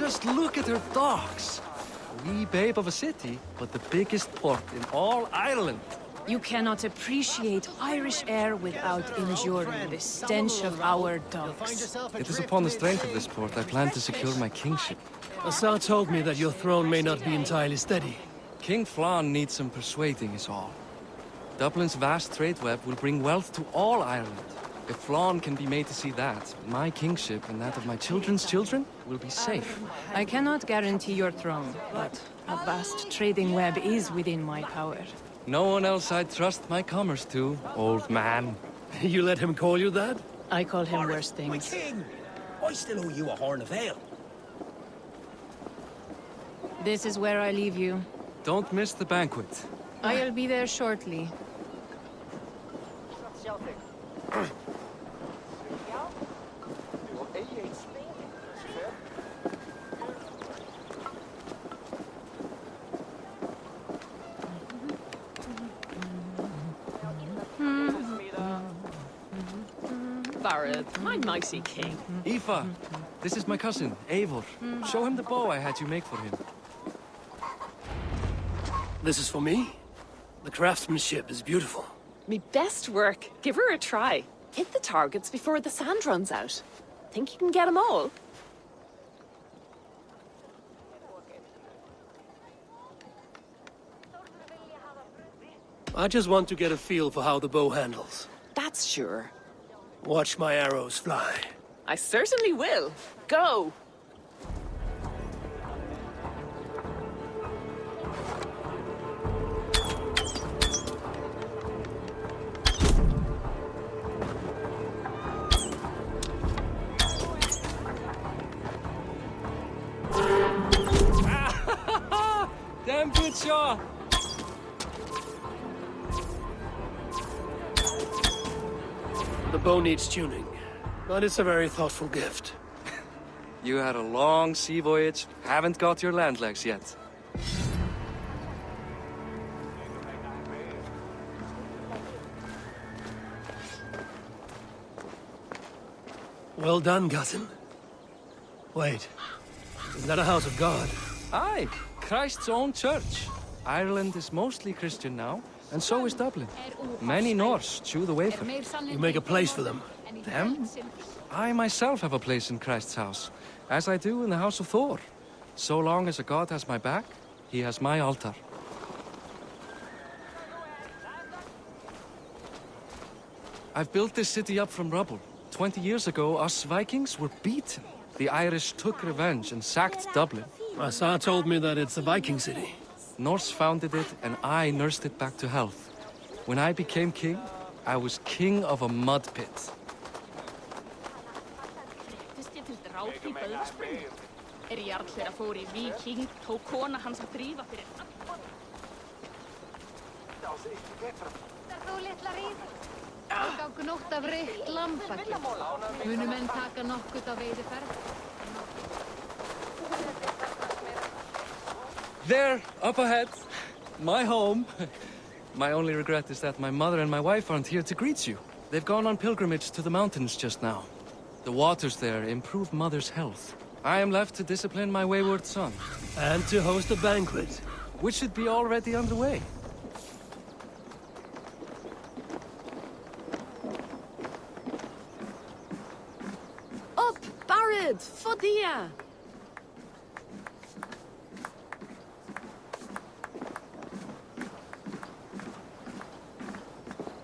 Just look at her docks. A wee babe of a city, but the biggest port in all Ireland. You cannot appreciate Irish air without enduring the stench of our docks. It is upon the strength of this port I plan to secure my kingship. Assar told me that your throne may not be entirely steady. King Flann needs some persuading is all. Dublin's vast trade web will bring wealth to all Ireland. If Flann can be made to see that, my kingship and that of my children's children will be safe. I cannot guarantee your throne, but a vast trading web is within my power. No one else I'd trust my commerce to, old man. You let him call you that? I call him worse things. My king! I still owe you a horn of ale. This is where I leave you. Don't miss the banquet. I'll be there shortly. Barrett, my mighty king. Aoife, this is my cousin, Eivor. Show him the bow I had you make for him. This is for me? The craftsmanship is beautiful. Me best work. Give her a try. Hit the targets before the sand runs out. Think you can get them all? I just want to get a feel for how the bow handles. That's sure. Watch my arrows fly. I certainly will. Go! Damn good shot! The bow needs tuning, but it's a very thoughtful gift. You had a long sea voyage, haven't got your land legs yet. Well done, cousin. Wait, is that a house of God? Aye, Christ's own church. Ireland is mostly Christian now, and so is Dublin. Many Norse chew the wafer. You make a place for them. Them? I myself have a place in Christ's house, as I do in the house of Thor. So long as a god has my back, he has my altar. I've built this city up from rubble. 20 years ago, us Vikings were beaten. The Irish took revenge and sacked Dublin. Assar told me that it's a Viking city. Norse founded it, and I nursed it back to health. When I became king, I was king of a mud pit. There, up ahead. My home. My only regret is that my mother and my wife aren't here to greet you. They've gone on pilgrimage to the mountains just now. The waters there improve Mother's health. I am left to discipline my wayward son. And to host a banquet. Which should be already underway. Up, Barrett! Fodia!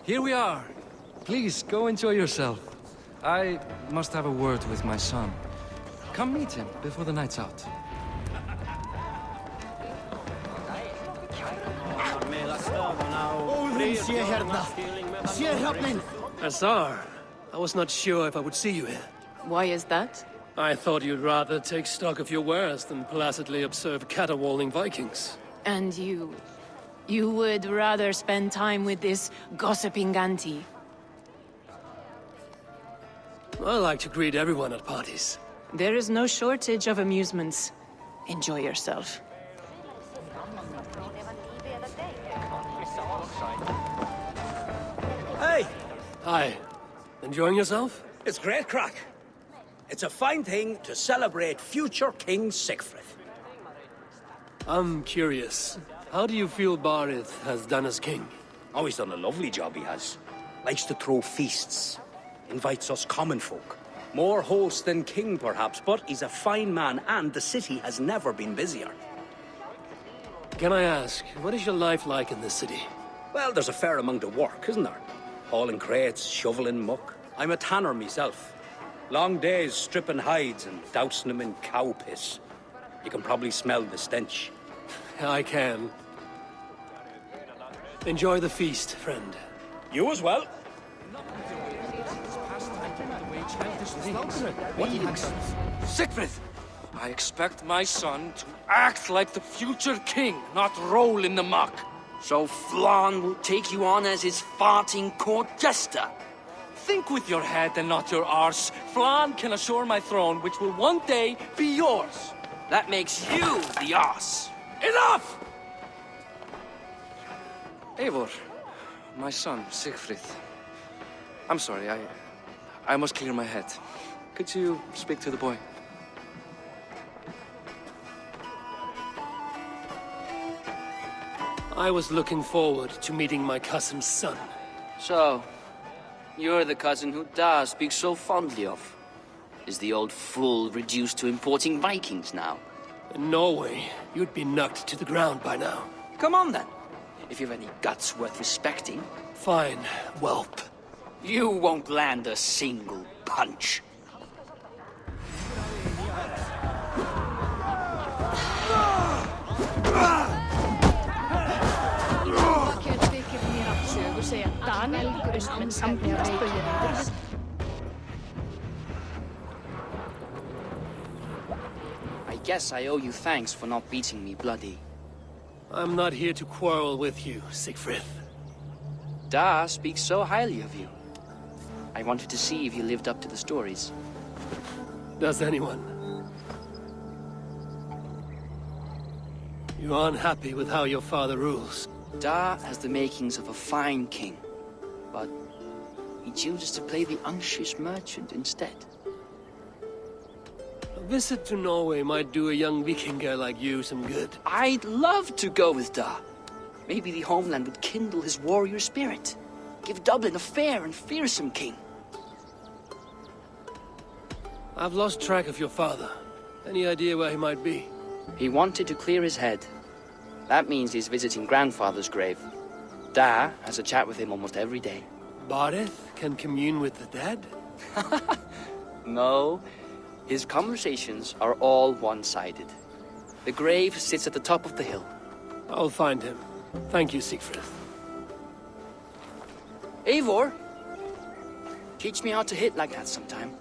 Here we are. Please, go enjoy yourself. I must have a word with my son. Come meet him before the night's out. Assar, I was not sure if I would see you here. Why is that? I thought you'd rather take stock of your wares than placidly observe caterwauling Vikings. And you... You would rather spend time with this gossiping auntie? I like to greet everyone at parties. There is no shortage of amusements. Enjoy yourself. Hey! Hi. Enjoying yourself? It's great crack. It's a fine thing to celebrate future King Sigfrid. I'm curious. How do you feel Barith has done as king? Oh, he's done a lovely job, he has. Likes to throw feasts. Invites us common folk. More host than king, perhaps, but he's a fine man, and the city has never been busier. Can I ask, what is your life like in this city? Well, there's a fair amount of work, isn't there? Hauling crates, shoveling muck. I'm a tanner myself. Long days stripping hides and dousing them in cow piss. You can probably smell the stench. I can. Enjoy the feast, friend. You as well. Sigfrid! I expect my son to act like the future king, not roll in the muck. So Flan will take you on as his farting court jester? Think with your head and not your arse. Flan can assure my throne, which will one day be yours. That makes you the ass. Enough! Eivor, my son, Sigfrid. I'm sorry, I must clear my head. Could you speak to the boy? I was looking forward to meeting my cousin's son. So, you're the cousin who Da speaks so fondly of. Is the old fool reduced to importing Vikings now? In Norway, you'd be knocked to the ground by now. Come on then, if you've any guts worth respecting. Fine, whelp. You won't land a single punch. I guess I owe you thanks for not beating me bloody. I'm not here to quarrel with you, Sigfrid. Da speaks so highly of you. I wanted to see if you lived up to the stories. Does anyone? You aren't happy with how your father rules. Da has the makings of a fine king, but he chooses to play the unctuous merchant instead. A visit to Norway might do a young Vikinger like you some good. I'd love to go with Da. Maybe the homeland would kindle his warrior spirit. Give Dublin a fair and fearsome king. I've lost track of your father. Any idea where he might be? He wanted to clear his head. That means he's visiting grandfather's grave. Da has a chat with him almost every day. Barith can commune with the dead? No, his conversations are all one-sided. The grave sits at the top of the hill. I'll find him. Thank you, Sigfrid. Eivor, teach me how to hit like that sometime.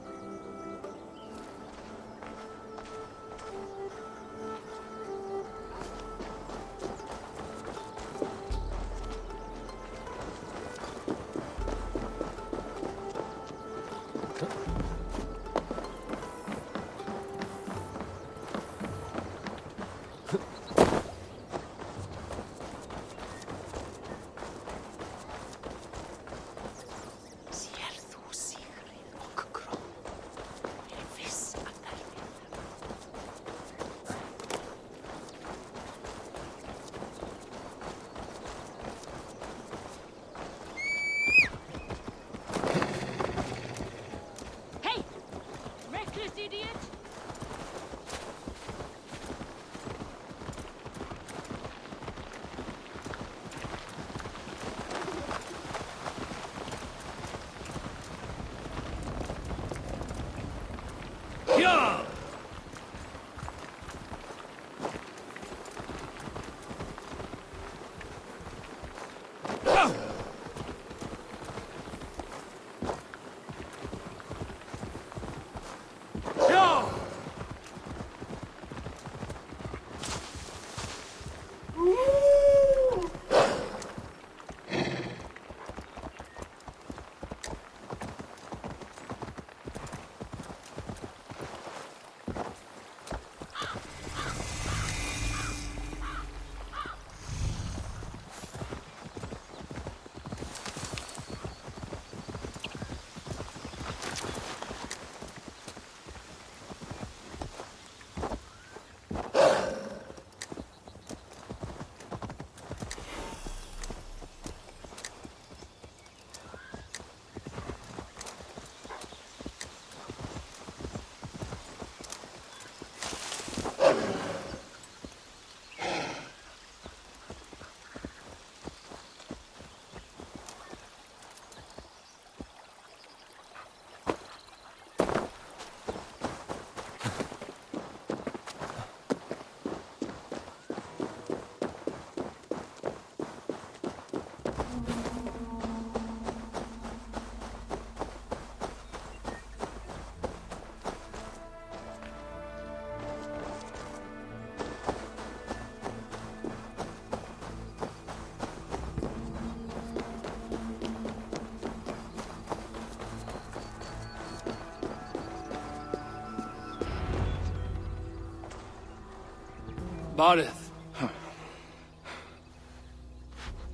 Bardeth.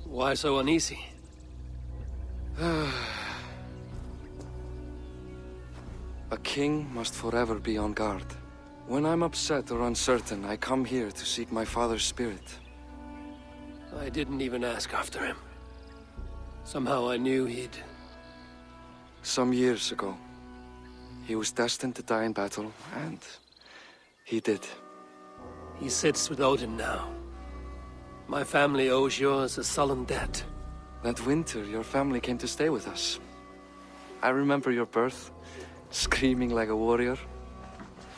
Why so uneasy? A king must forever be on guard. When I'm upset or uncertain, I come here to seek my father's spirit. I didn't even ask after him. Somehow I knew he'd... Some years ago, he was destined to die in battle, and he did. He sits with Odin now. My family owes yours a sullen debt. That winter, your family came to stay with us. I remember your birth, screaming like a warrior.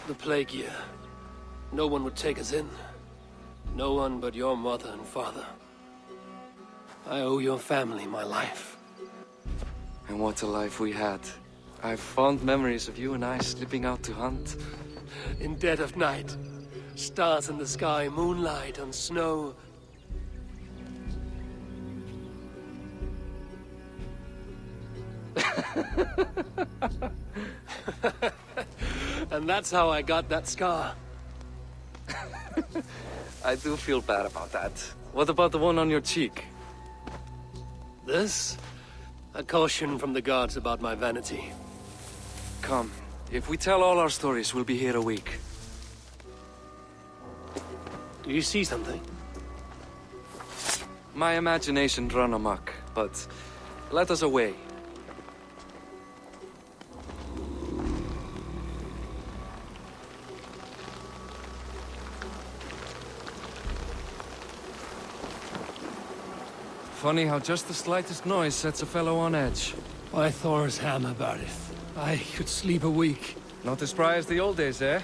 The plague year. No one would take us in. No one but your mother and father. I owe your family my life. And what a life we had. I have fond memories of you and I slipping out to hunt. In dead of night. Stars in the sky, moonlight on snow. And that's how I got that scar. I do feel bad about that. What about the one on your cheek? This? A caution from the gods about my vanity. Come, if we tell all our stories, we'll be here a week. Do you see something? My imagination run amok, but let us away. Funny how just the slightest noise sets a fellow on edge. Why Thor's hammer, Bardeth? I could sleep a week. Not as spry as the old days, eh?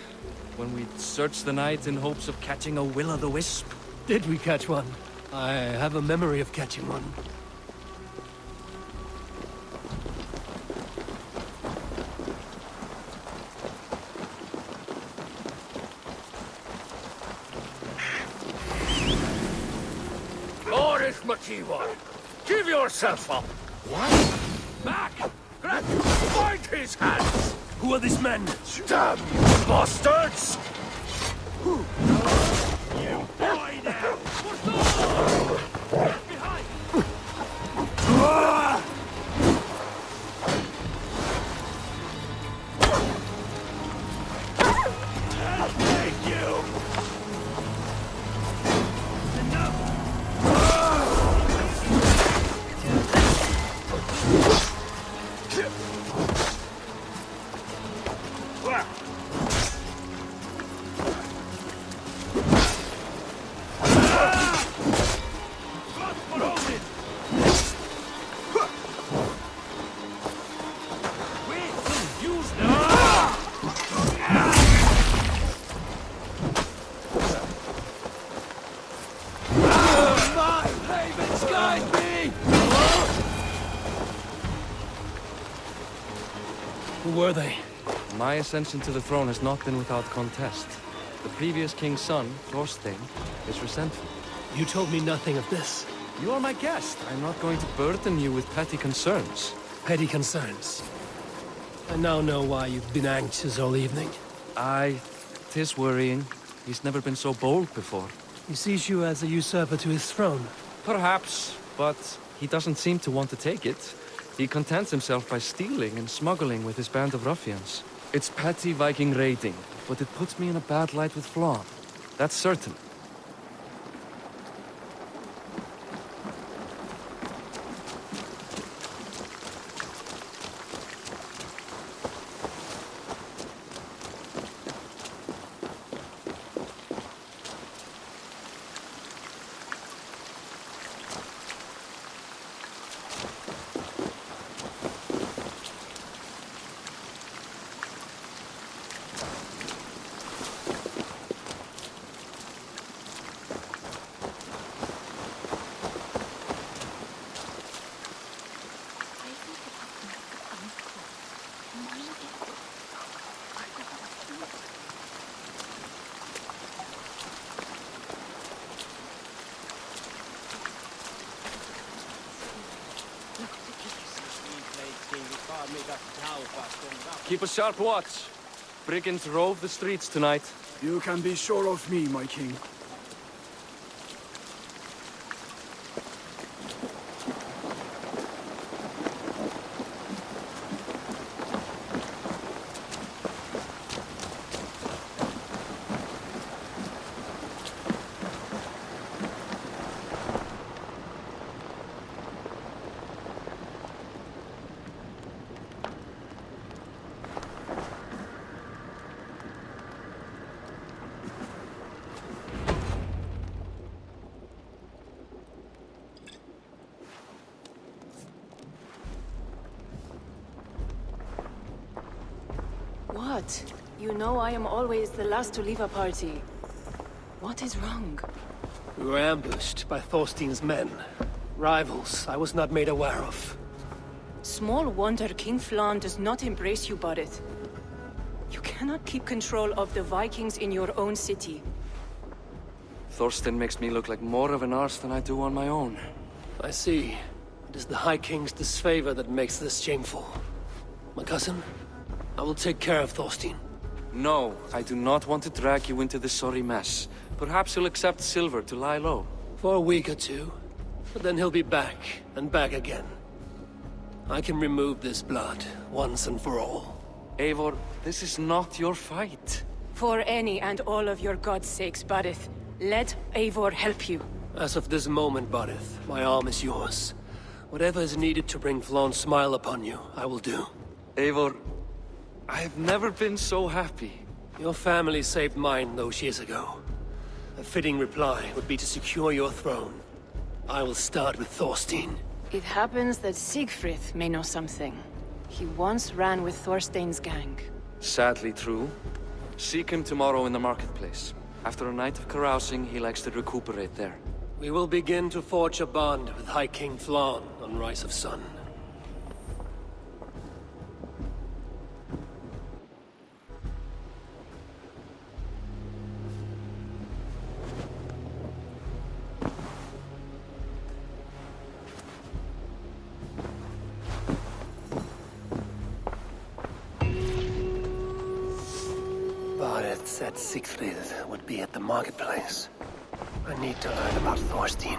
When we'd search the night in hopes of catching a will-o'-the-wisp. Did we catch one? I have a memory of catching one. Give yourself up! What? Back! Find his hands! Who are these men? Damn you bastards! You boy now! Behind! I'll take you! Who were they? My ascension to the throne has not been without contest. The previous king's son, Thorstein, is resentful. You told me nothing of this. You are my guest. I'm not going to burden you with petty concerns. Petty concerns. I now know why you've been anxious all evening. Aye, 'tis worrying. He's never been so bold before. He sees you as a usurper to his throne. Perhaps, but he doesn't seem to want to take it. He contents himself by stealing and smuggling with his band of ruffians. It's petty Viking raiding, but it puts me in a bad light with Flann. That's certain. Keep a sharp watch. Brigands rove the streets tonight. You can be sure of me, my king. But you know I am always the last to leave a party. What is wrong? We were ambushed by Thorstein's men. Rivals I was not made aware of. Small wonder King Flan does not embrace you, Barret. You cannot keep control of the Vikings in your own city. Thorstein makes me look like more of an arse than I do on my own. I see. It is the High King's disfavor that makes this shameful. My cousin, I will take care of Thorstein. No, I do not want to drag you into this sorry mess. Perhaps you'll accept silver to lie low. For a week or two. But then he'll be back, and back again. I can remove this blood, once and for all. Eivor, this is not your fight. For any and all of your god's sakes, Barret, let Eivor help you. As of this moment, Barith, my arm is yours. Whatever is needed to bring Flaun's smile upon you, I will do. Eivor, I have never been so happy. Your family saved mine those years ago. A fitting reply would be to secure your throne. I will start with Thorstein. It happens that Siegfried may know something. He once ran with Thorstein's gang. Sadly true. Seek him tomorrow in the marketplace. After a night of carousing, he likes to recuperate there. We will begin to forge a bond with High King Flaun on Rise of Sun. Barret said Siegfried would be at the marketplace. I need to learn about Thorstein.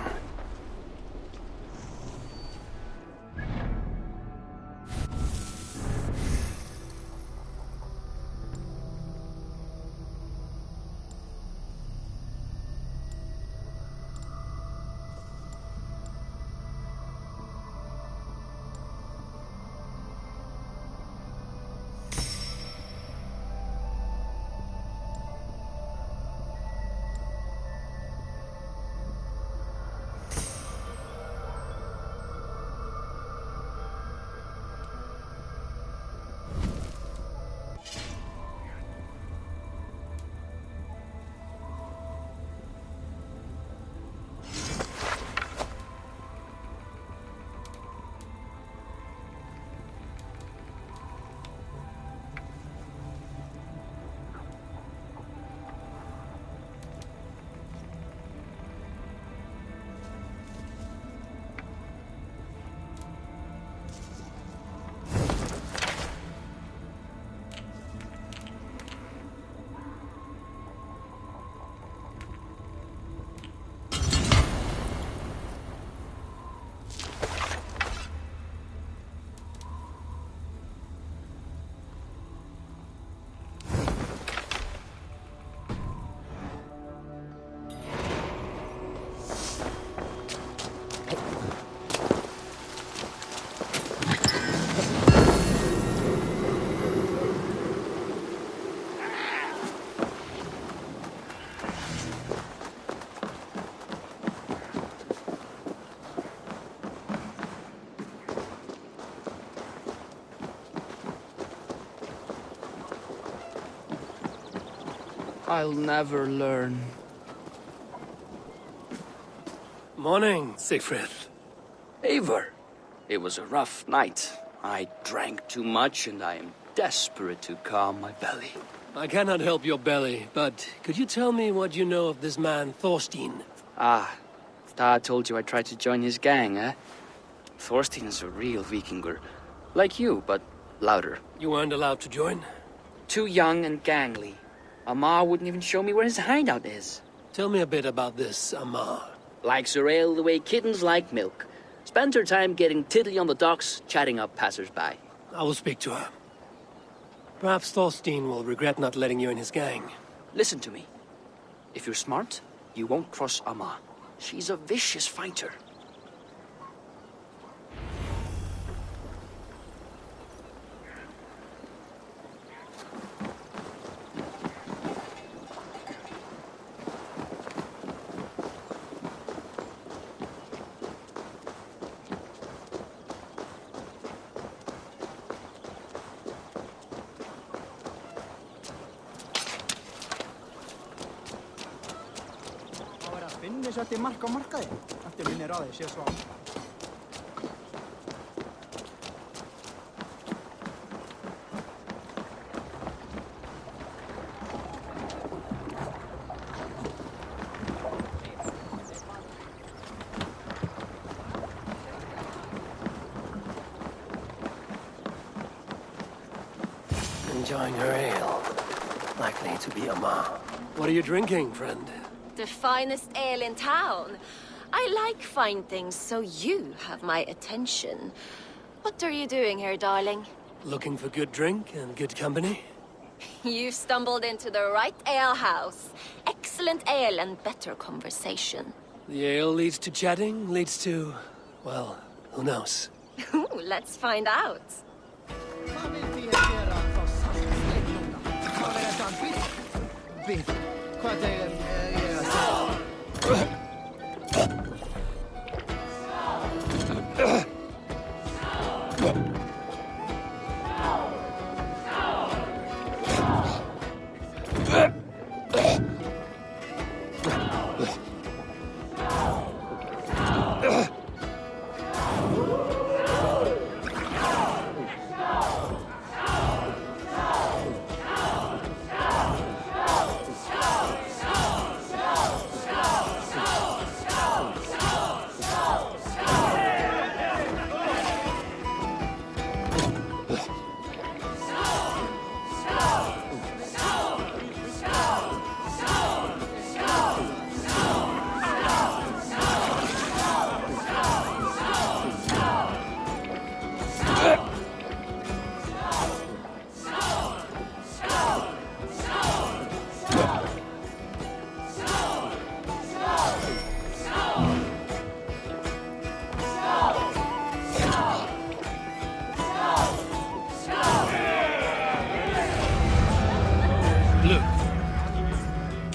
I'll never learn. Morning, Siegfried. Eivor, it was a rough night. I drank too much and I am desperate to calm my belly. I cannot help your belly, but could you tell me what you know of this man, Thorstein? Ah, Dad told you I tried to join his gang, eh? Thorstein is a real Vikinger. Like you, but louder. You weren't allowed to join? Too young and gangly. Amar wouldn't even show me where his hideout is. Tell me a bit about this Amar. Likes her ale the way kittens like milk. Spends her time getting tiddly on the docks, chatting up passers-by. I will speak to her. Perhaps Thorstein will regret not letting you in his gang. Listen to me. If you're smart, you won't cross Amar. She's a vicious fighter. setti mark á markaði. Eftir minni ráði, sé svo á. Enjoying her ale. Likely to be a ma. What are you drinking, friend? The finest ale in town. I like fine things, so you have my attention. What are you doing here, darling? Looking for good drink and good company? You stumbled into the right ale house. Excellent ale and better conversation. The ale leads to chatting, leads to... well, who knows? Ooh, let's find out. Hvað þegar ég að segja?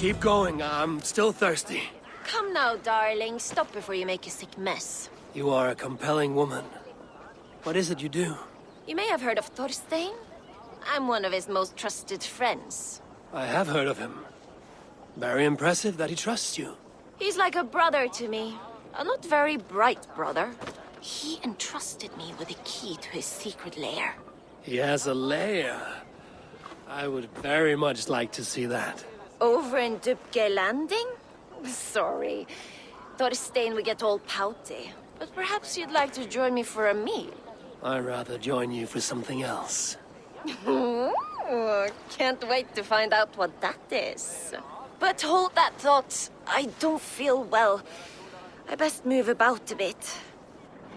Keep going, I'm still thirsty. Come now, darling. Stop before you make a sick mess. You are a compelling woman. What is it you do? You may have heard of Thorstein. I'm one of his most trusted friends. I have heard of him. Very impressive that he trusts you. He's like a brother to me. A not very bright brother. He entrusted me with the key to his secret lair. He has a lair. I would very much like to see that. Over in Dubke Landing? Sorry. Thorstein would get all pouty. But perhaps you'd like to join me for a meal. I'd rather join you for something else. Ooh, can't wait to find out what that is. But hold that thought. I don't feel well. I best move about a bit.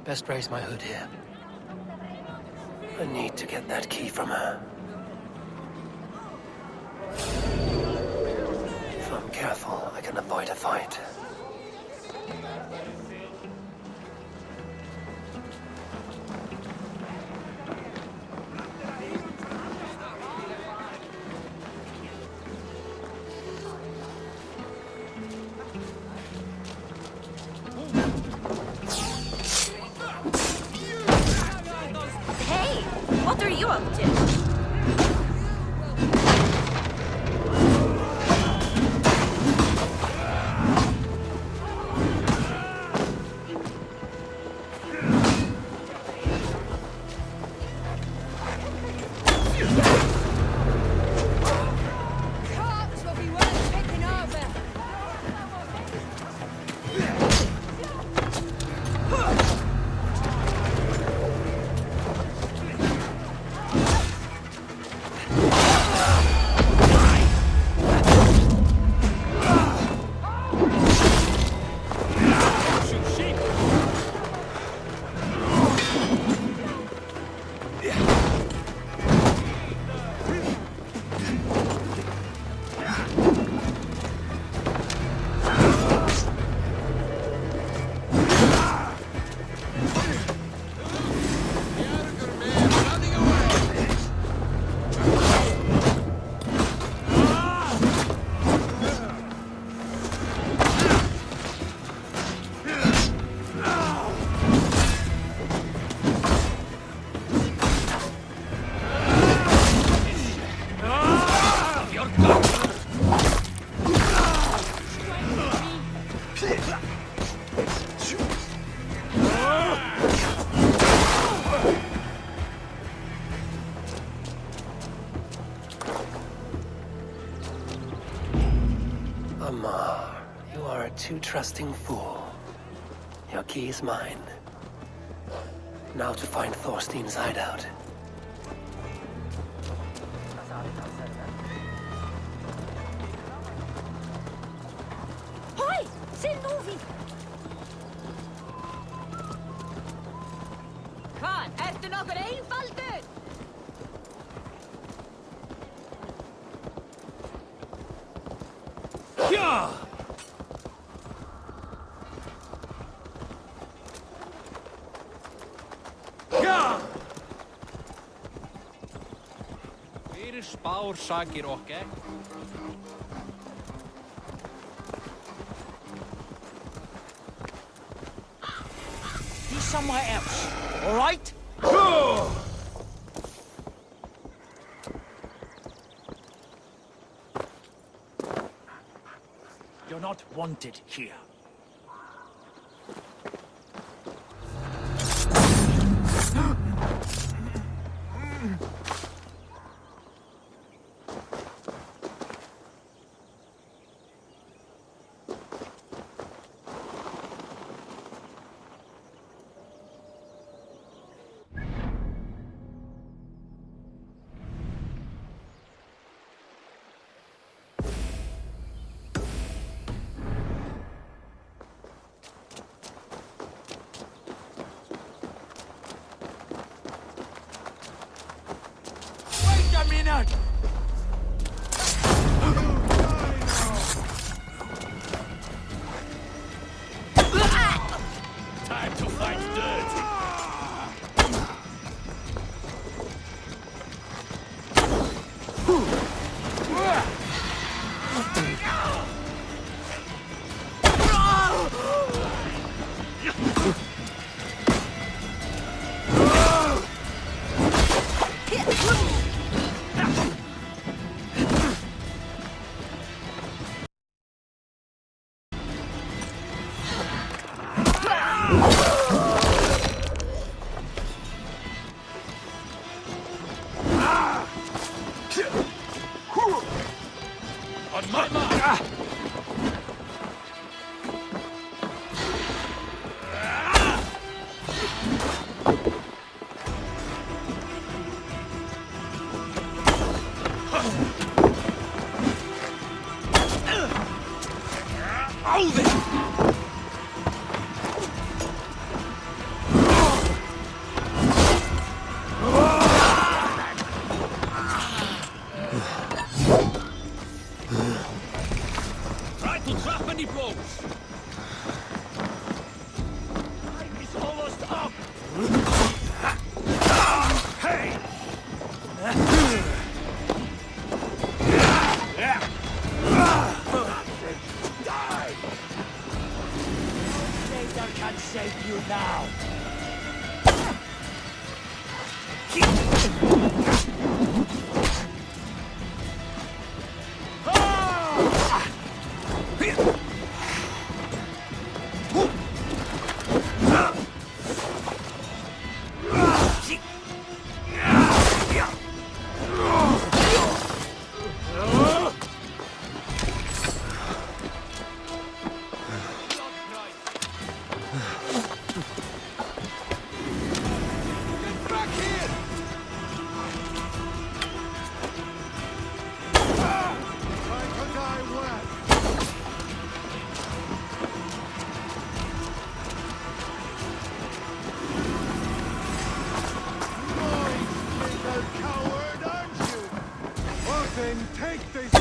Best raise my hood here. I need to get that key from her. If I'm careful, I can avoid a fight. Hey, what are you up to? too trusting fool. Your key is mine. Now to find Thorstein's hideout. Hoi! Sin movie! Khan, ertu nokkur einfaldur? Yeah! Yeah! Fyrir spár sakir okkar. Be somewhere else, all right? You're not wanted here. Wait a minute! Time to fight dirt! On my mark! Oh, then! Try to trap any blows! Time is almost up! Hey! Die! Later can save you now. Take this!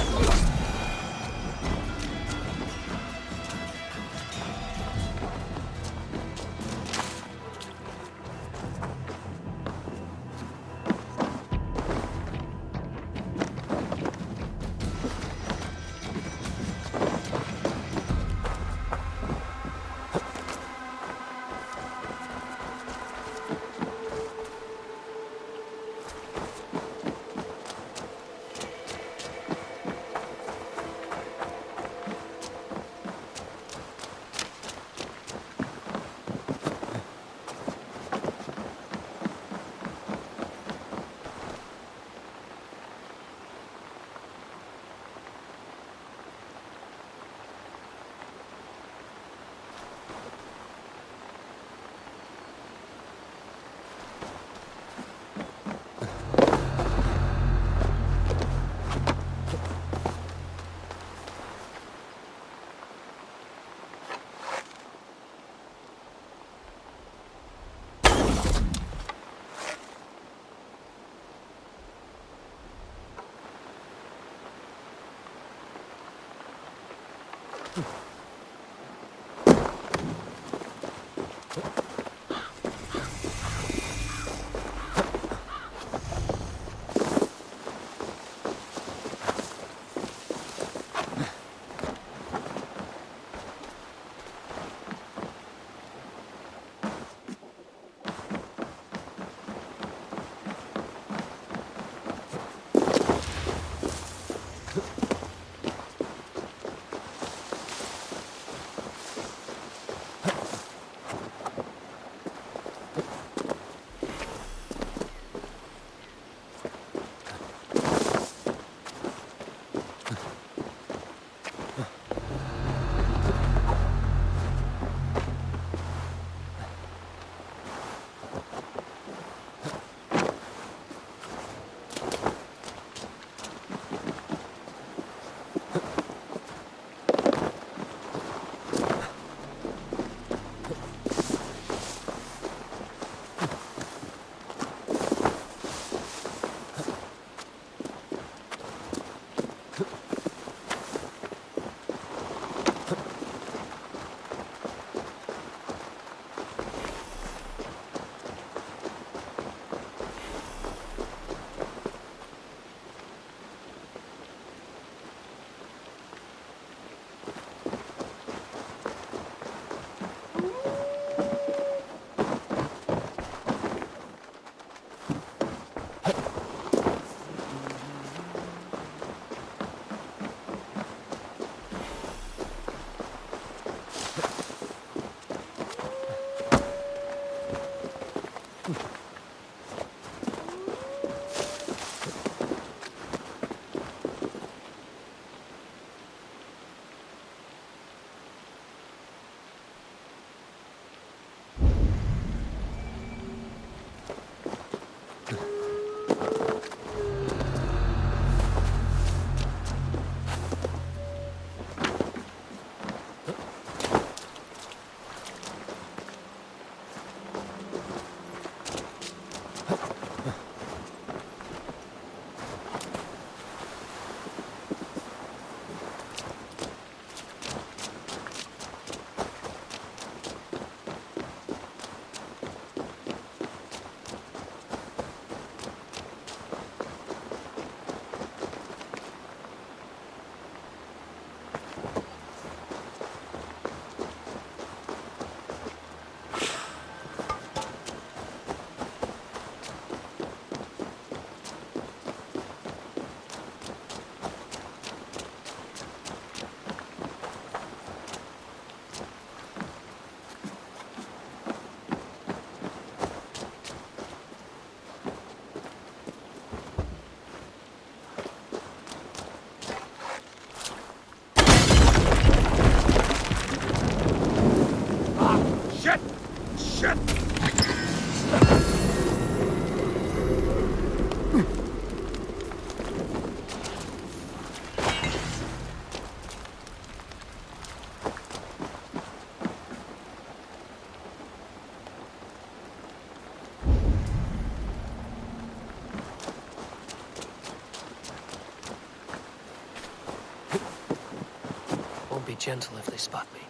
Won't be gentle if they spot me.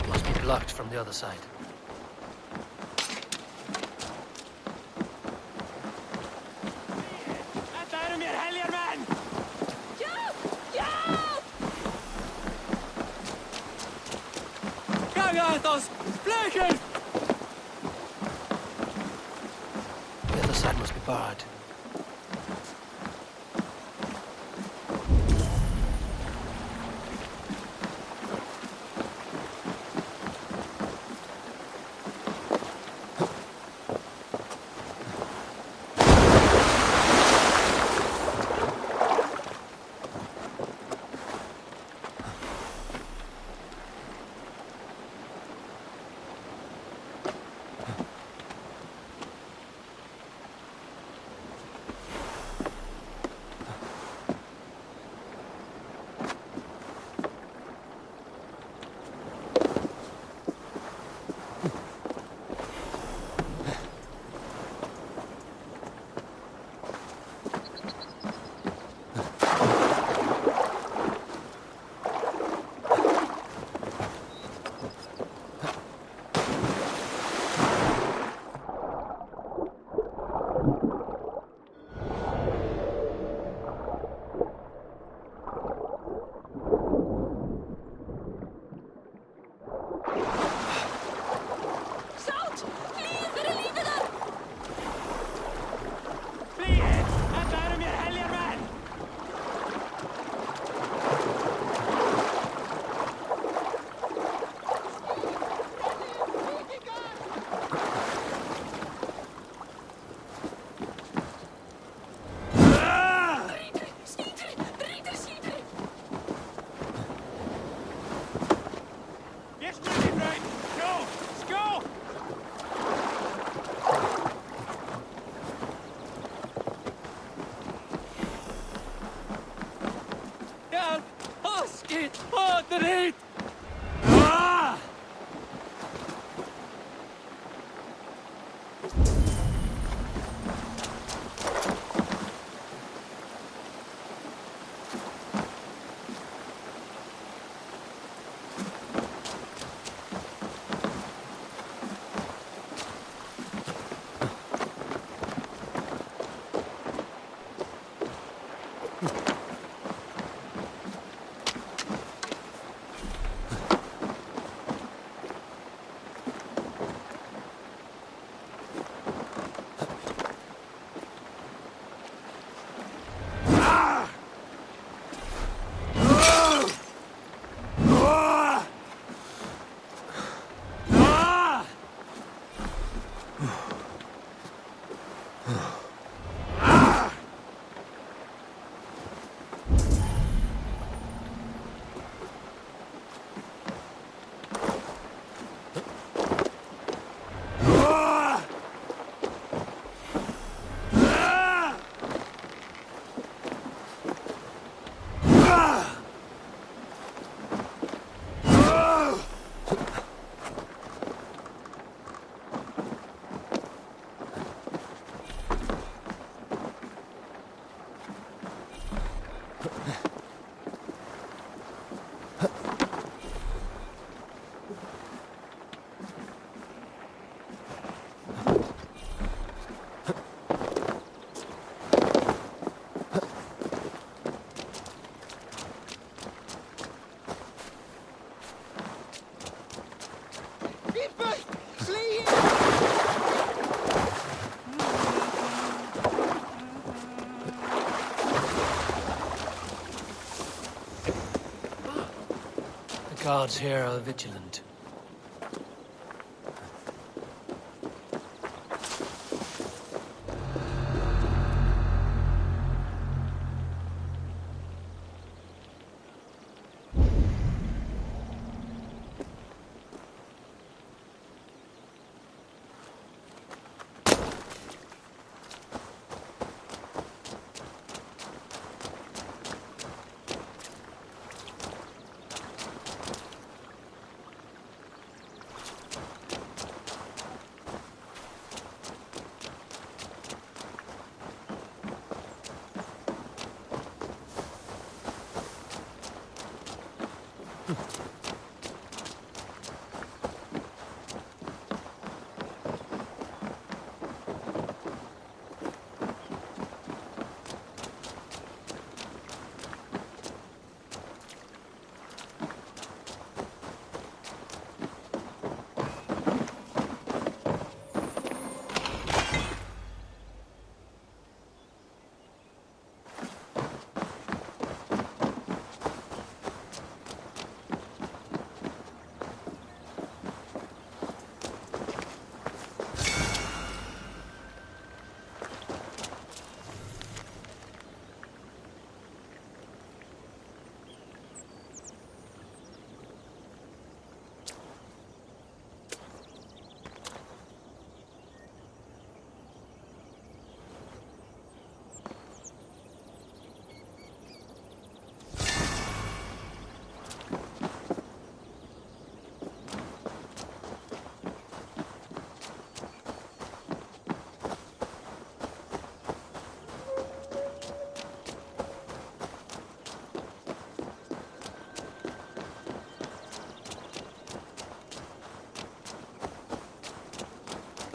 Must be blocked from the other side. The other side must be barred. Guards here are vigilant.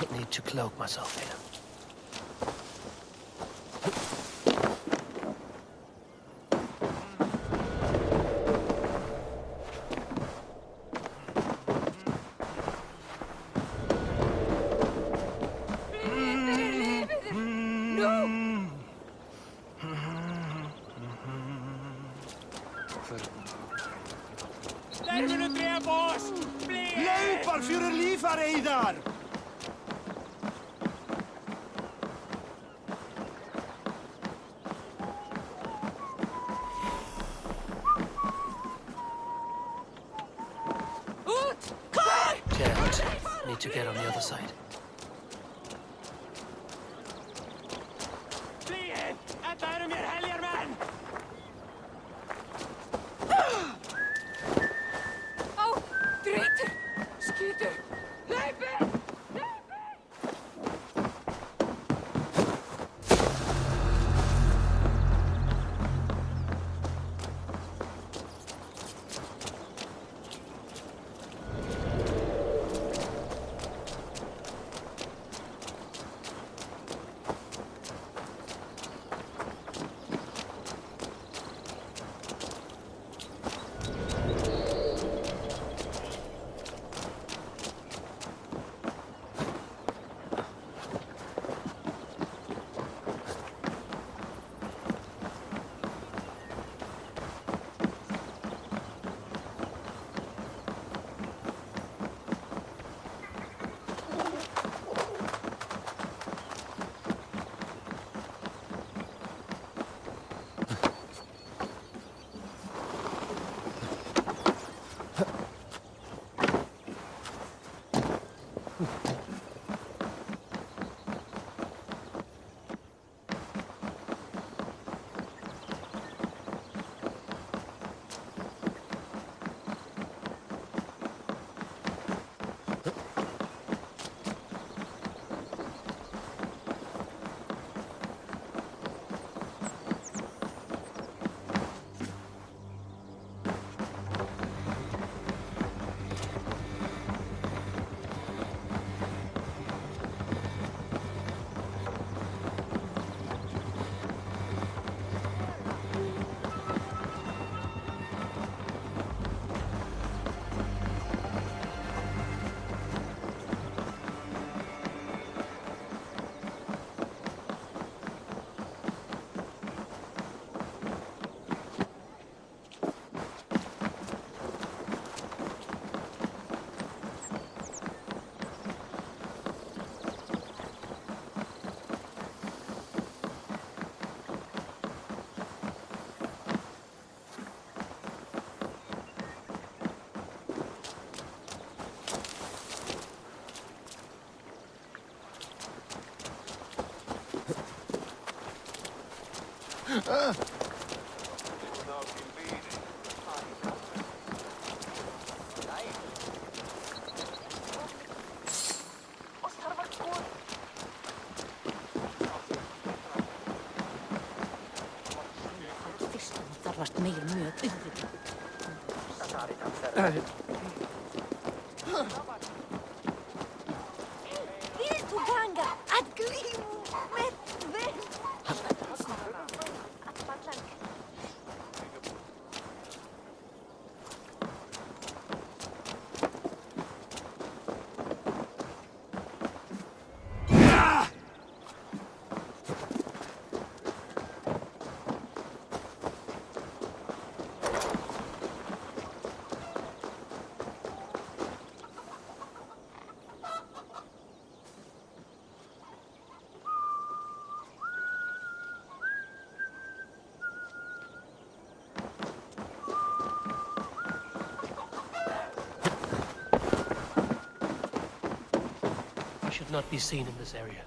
I need to cloak myself here. Leipar fyrir lífareiðar! Jammed. Need to get on the other side. Oh, traitor! Skeeter! Leiper! Tällaista meidän myötä yhdellä. Viltuganga, at glimu, met vel. Should not be seen in this area.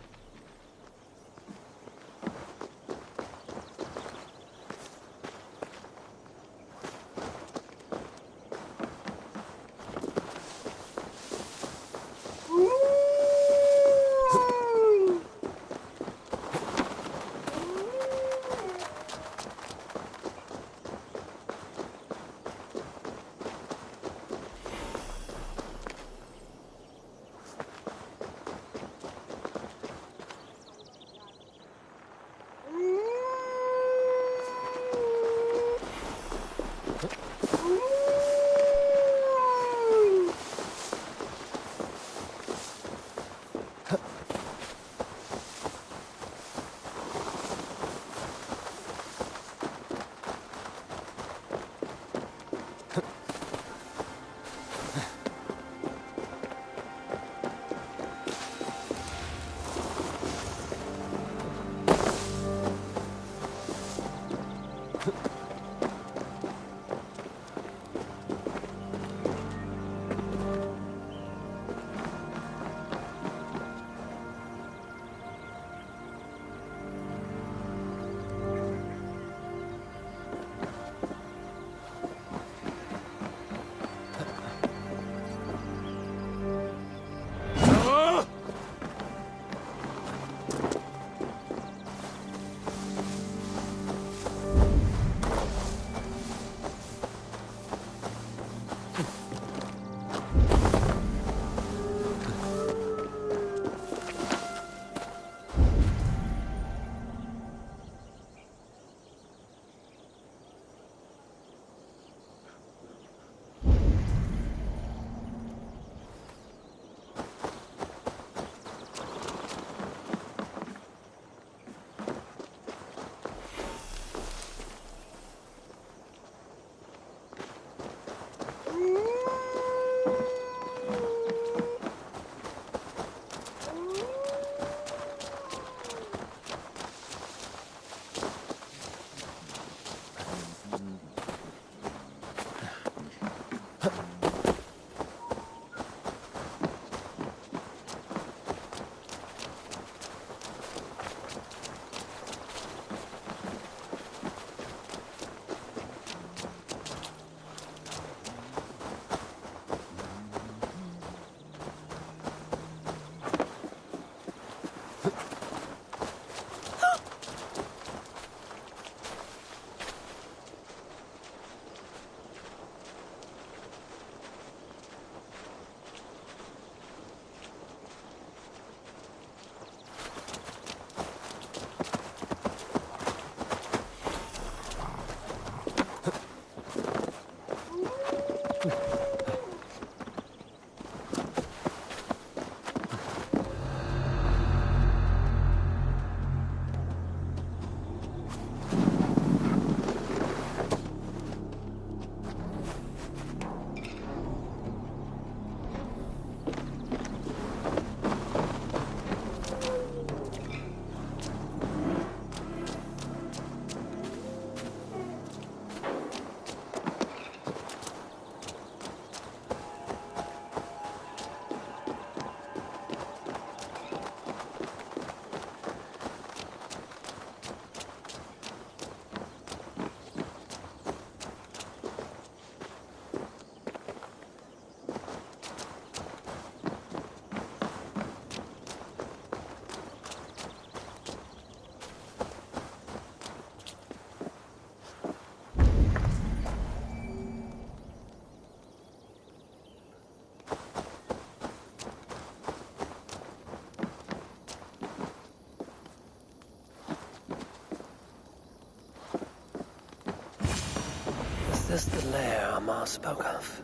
this the lair Amar spoke of?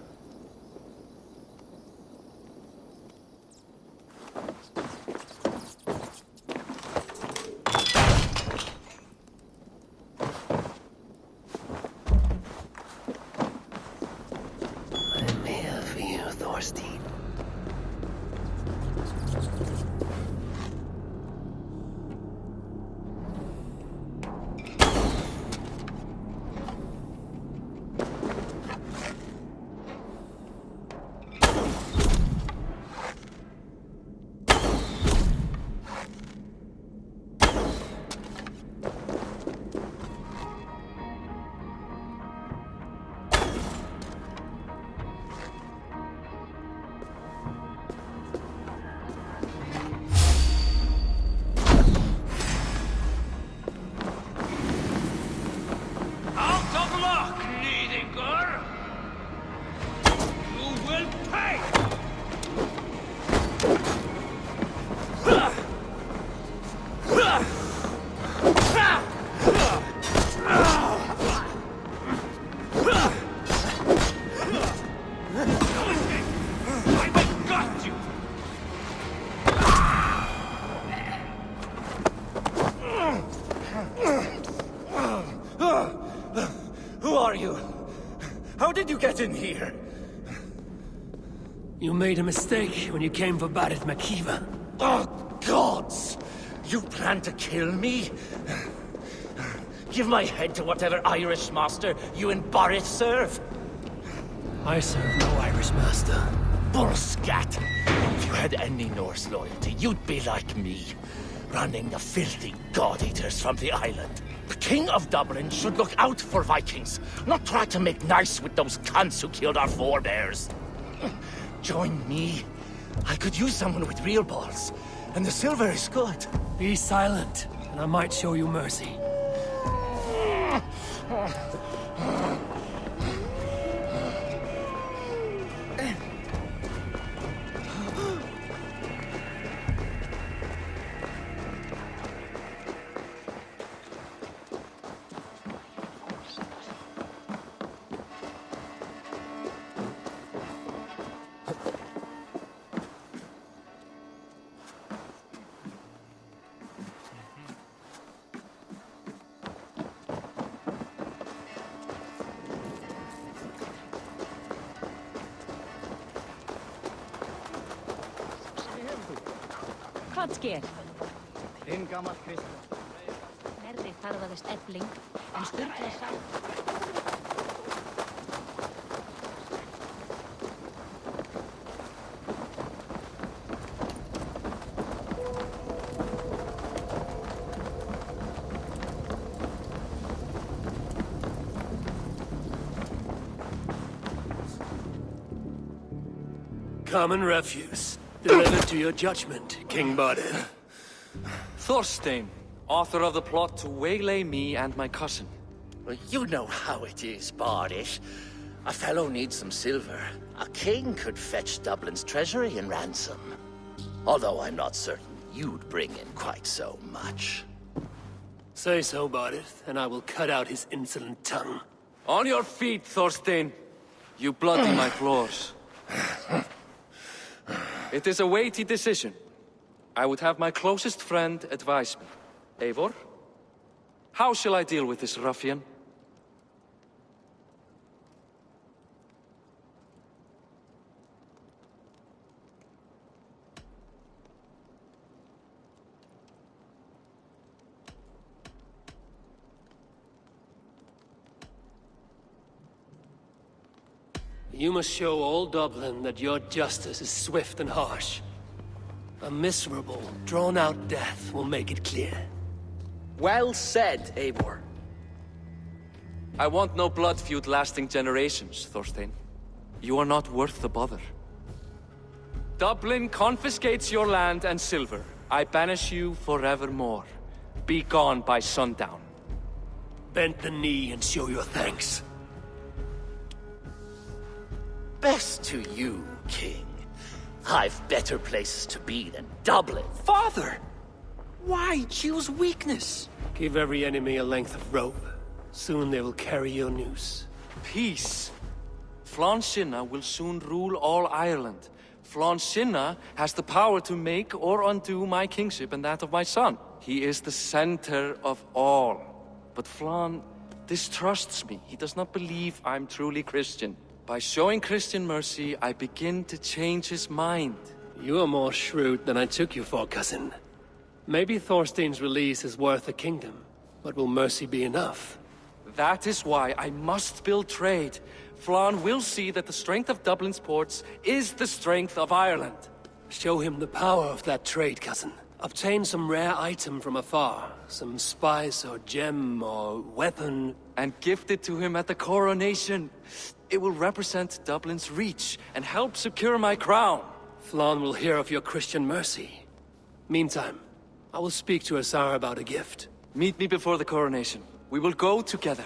I'm here for you, Thorstein. Who are you? How did you get in here? You made a mistake when you came for Barith Makiva. Oh, gods! You plan to kill me? Give my head to whatever Irish master you and Barith serve. I serve no Irish master. Bullscat! If you had any Norse loyalty, you'd be like me, running the filthy god-eaters from the island. The King of Dublin should look out for Vikings, not try to make nice with those cunts who killed our forebears. Join me. I could use someone with real balls, and the silver is good. Be silent, and I might show you mercy. Hvaðsker? Þinn gamall Kristján. Nærri ferðaðist Ebling, en Sturla sá. Common refuse. Delivered to your judgment, King Barith. Thorstein, author of the plot to waylay me and my cousin. Well, you know how it is, Bardish. A fellow needs some silver. A king could fetch Dublin's treasury in ransom. Although I'm not certain you'd bring in quite so much. Say so, Barith, and I will cut out his insolent tongue. On your feet, Thorstein. You bloody my floors. It is a weighty decision. I would have my closest friend advise me. Eivor, how shall I deal with this ruffian? You must show all Dublin that your justice is swift and harsh. A miserable, drawn-out death will make it clear. Well said, Eivor. I want no blood feud lasting generations, Thorstein. You are not worth the bother. Dublin confiscates your land and silver. I banish you forevermore. Be gone by sundown. Bend the knee and show your thanks. Best to you, King. I've better places to be than Dublin. Father! Why choose weakness? Give every enemy a length of rope. Soon they will carry your noose. peace. Flann Sinna will soon rule all Ireland. Flann Sinna has the power to make or undo my kingship and that of my son. He is the center of all. But Flann distrusts me. He does not believe I'm truly Christian. By showing Christian mercy, I begin to change his mind. You are more shrewd than I took you for, cousin. Maybe Thorstein's release is worth a kingdom, but will mercy be enough? That is why I must build trade. Flann will see that the strength of Dublin's ports is the strength of Ireland. Show him the power of that trade, cousin. Obtain some rare item from afar, some spice or gem or weapon, and gift it to him at the coronation. It will represent Dublin's reach and help secure my crown. Flann will hear of your Christian mercy. Meantime, I will speak to Asar about a gift. Meet me before the coronation. We will go together.